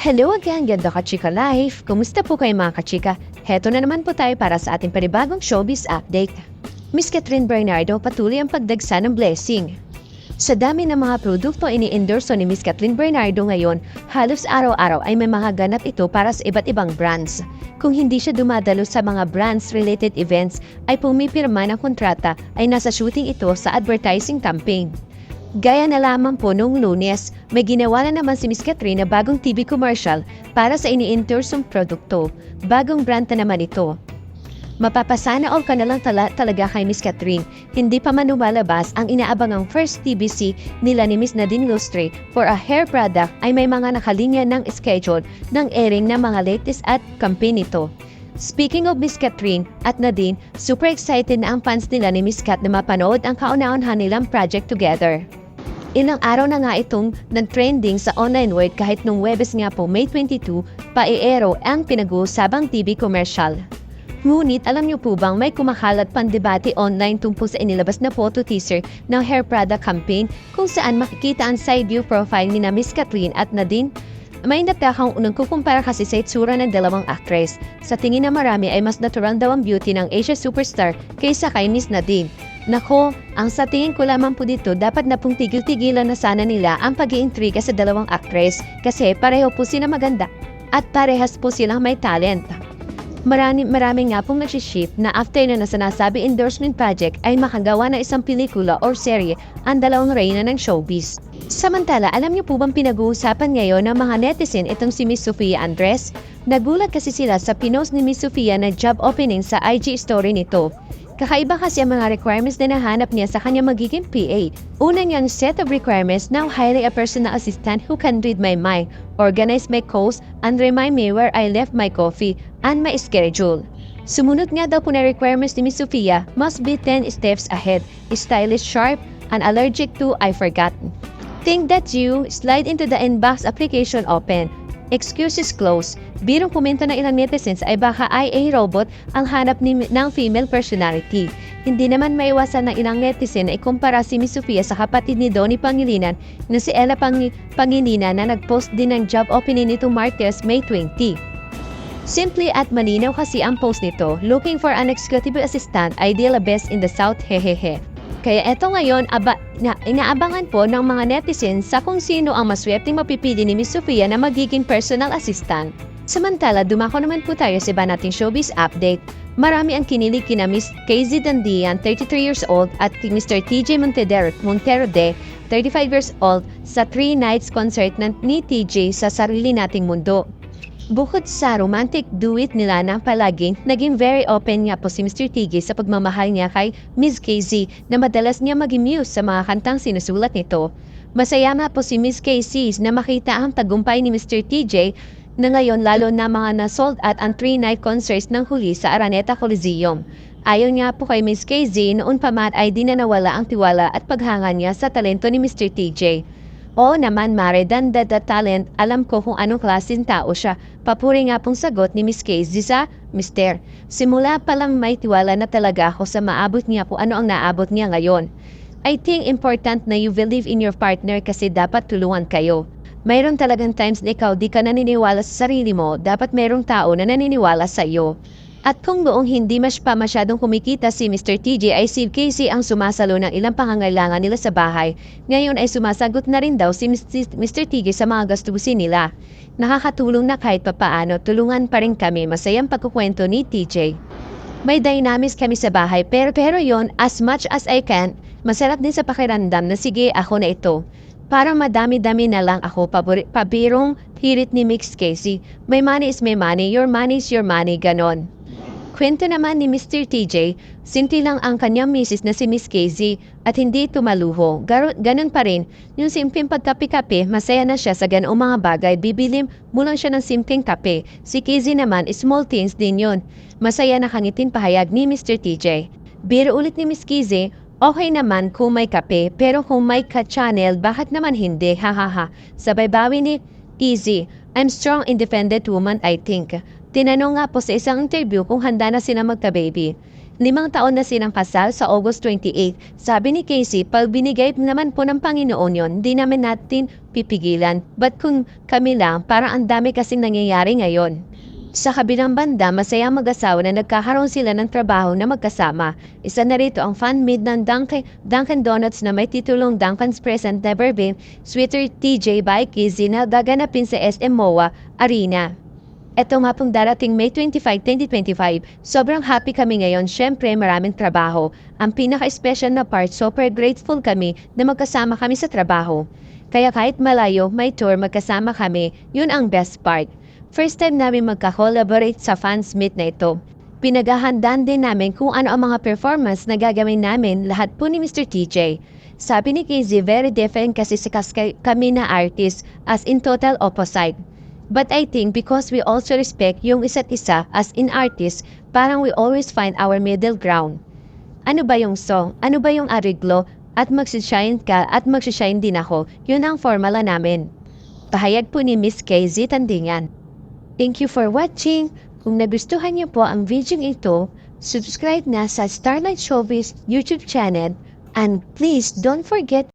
Hello again, ganda ka-chika life! Kumusta po kayo mga ka-chika? Heto na naman po tayo para sa ating panibagong showbiz update. Miss Catherine Bernardo patuloy ang pagdagsa ng blessing. Sa dami ng mga produkto ini-endorso ni Miss Catherine Bernardo ngayon, halos araw-araw ay may mga ganap ito para sa iba't ibang brands. Kung hindi siya dumadalo sa mga brands-related events, ay pumipirma ng kontrata ay nasa shooting ito sa advertising campaign. Gaya na lamang po noong Lunes, may ginawa na naman si Miss Catherine na bagong TV commercial para sa ini-endorsong produkto. Bagong brand na naman ito. Mapapasana all ka na lang talaga kay Miss Catherine. Hindi pa man lumalabas ang inaabangang first TBC nila ni Miss Nadine Lustre for a hair product ay may mga nakalinya ng schedule ng airing ng mga latest at campaign nito. Speaking of Miss Catherine at Nadine, super excited na ang fans nila ni Miss Cat na mapanood ang kauna-unhan nilang project together. Ilang araw na nga itong nag-trending sa online world kahit nung Webes nga po May 22 pa-i-aero ang pinag-uusabang TV commercial. Ngunit alam niyo po bang may kumakalat pang debate online tungkol sa inilabas na photo teaser ng hair product campaign kung saan makikita ang side view profile ni na Miss Catherine at Nadine? May natakang unang kukumpara kasi sa itsura ng dalawang actress. Sa tingin na marami ay mas natural daw ang beauty ng Asia superstar kaysa kay Miss Nadine. Nako, ang sa tingin ko lamang po dito dapat na pong tigil-tigilan na sana nila ang pag-iintriga sa dalawang actress kasi pareho po sila maganda at parehas po silang may talent. Marami nga pong nagsishift na after na sinasabi endorsement project ay makagawa na isang pelikula or serye ang dalawang reyna ng showbiz. Samantala, alam niyo po bang pinag-uusapan ngayon ng mga netizen itong si Miss Sofia Andres? Nagulat kasi sila sa pinost ni Miss Sofia na job opening sa IG story nito. Kakaiba kasi ang mga requirements na nahanap niya sa kanya magiging PA. Una niyang set of requirements, now hire a personal assistant who can read my mind, organize my calls, and remind me where I left my coffee, and my schedule. Sumunod nga daw po na requirements ni Miss Sofia, must be 10 steps ahead, stylish, sharp, and allergic to I forgot. Think that you slide into the inbox application open. Excuses close. Birong komento ng ilang netizens ay baka IA robot ang hanap ng female personality. Hindi naman maiwasan ng ilang netizen na ikumpara si Miss Sofia sa kapatid ni Donnie Pangilinan na si Ella Pangilinan na nag-post din ng job opening nito Martes May 20. Simply at malinaw kasi ang post nito, looking for an executive assistant, ideal best in the South, hehehe. Kaya eto ngayon, inaabangan po ng mga netizens sa kung sino ang maswerteng mapipili ni Miss Sofia na magiging personal assistant. Samantala, dumako naman po tayo sa iba nating showbiz update. Marami ang kinilig kina Miss KZ Dandian, 33 years old, at Mr. TJ Montero de, 35 years old, sa 3 nights concert ni TJ sa Sarili Nating Mundo. Bukod sa romantic duet nila na palagi, naging very open nga po si Mr. TJ sa pagmamahal niya kay Miss KZ na madalas niya mag-muse sa mga kantang sinusulat nito. Masaya nga po si Miss KZ na makita ang tagumpay ni Mr. TJ na ngayon lalo na mga na-sold out ang 3-night concerts ng huli sa Araneta Coliseum. Ayon nga po kay Miss KZ, noon pa man ay di na nawala ang tiwala at paghanga niya sa talento ni Mr. TJ. Oo naman Mare, than the talent, alam ko kung anong klaseng tao siya. Papuri nga pong sagot ni Miss KZ sa Mister. Simula pa lang may tiwala na talaga ako sa maabot niya kung ano ang naabot niya ngayon. I think important na you believe in your partner kasi dapat tulungan kayo. Mayroon talagang times na ikaw di ka naniniwala sa sarili mo, dapat mayroong tao na naniniwala sa iyo. At kung noong hindi masyadong kumikita si Mr. TJ ay si Casey ang sumasalo ng ilang pangangailangan nila sa bahay, ngayon ay sumasagot na rin daw si Mr. TJ sa mga gastusin nila. Nakakatulong na kahit papaano, tulungan pa rin kami, masayang pagkukwento ni TJ. May dynamics kami sa bahay pero yon as much as I can, masarap din sa pakiramdam na sige ako na ito. Parang madami-dami na lang ako, pabirong hirit ni Mix Casey. My money is my money, your money is your money, ganon. Kwento naman ni Mr. TJ, simple lang ang kanyang misis na si Miss KZ at hindi tumaluho. Ganon pa rin, yung simpleng pagkape-kape, masaya na siya sa ganoong mga bagay, bibilim mo lang siya ng simpleng kape. Si KZ naman, small things din yon. Masaya na kangitin pahayag ni Mr. TJ. Biro ulit ni Miss KZ, okay naman kung may kape, pero kung may ka-channel, bakit naman hindi, hahaha. Sabay bawi ni Easy, I'm strong independent woman I think. Tinanong nga po sa isang interview kung handa na sila magka-baby. 5 taon na silang kasal sa August 28. Sabi ni Casey, pag binigay naman po ng Panginoon yon, di namin natin pipigilan. But kung kami lang, parang ang dami kasing nangyayari ngayon. Sa kabilang banda, masaya ang mag-asawa na nagkakaroon sila ng trabaho na magkasama. Isa na rito ang fan-made ng Dunkin' Donuts na may titulong Dunkin's Present Never Been Sweeter TJ by Kizzy na gaganapin sa SM MOA Arena. Ito nga pong darating May 25, 2025. Sobrang happy kami ngayon. Syempre, maraming trabaho. Ang pinaka-special na part, super grateful kami na magkasama kami sa trabaho. Kaya kahit malayo, may tour, magkasama kami. Yun ang best part. First time namin magka-collaborate sa fans meet na ito. Pinaghahandaan din namin kung ano ang mga performance na gagawin namin lahat po ni Mr. TJ. Sabi ni Casey, very different kasi sa kami na artist as in total opposite. But I think because we also respect yung isa't isa as in artist, parang we always find our middle ground. Ano ba yung song? Ano ba yung ariglo? At magsishine ka at magsishine din ako. Yun ang formula namin. Pahayag po ni Miss Casey Tandingan. Thank you for watching. Kung nagustuhan niyo po ang video ito, subscribe na sa Starlight Showbiz YouTube channel and please don't forget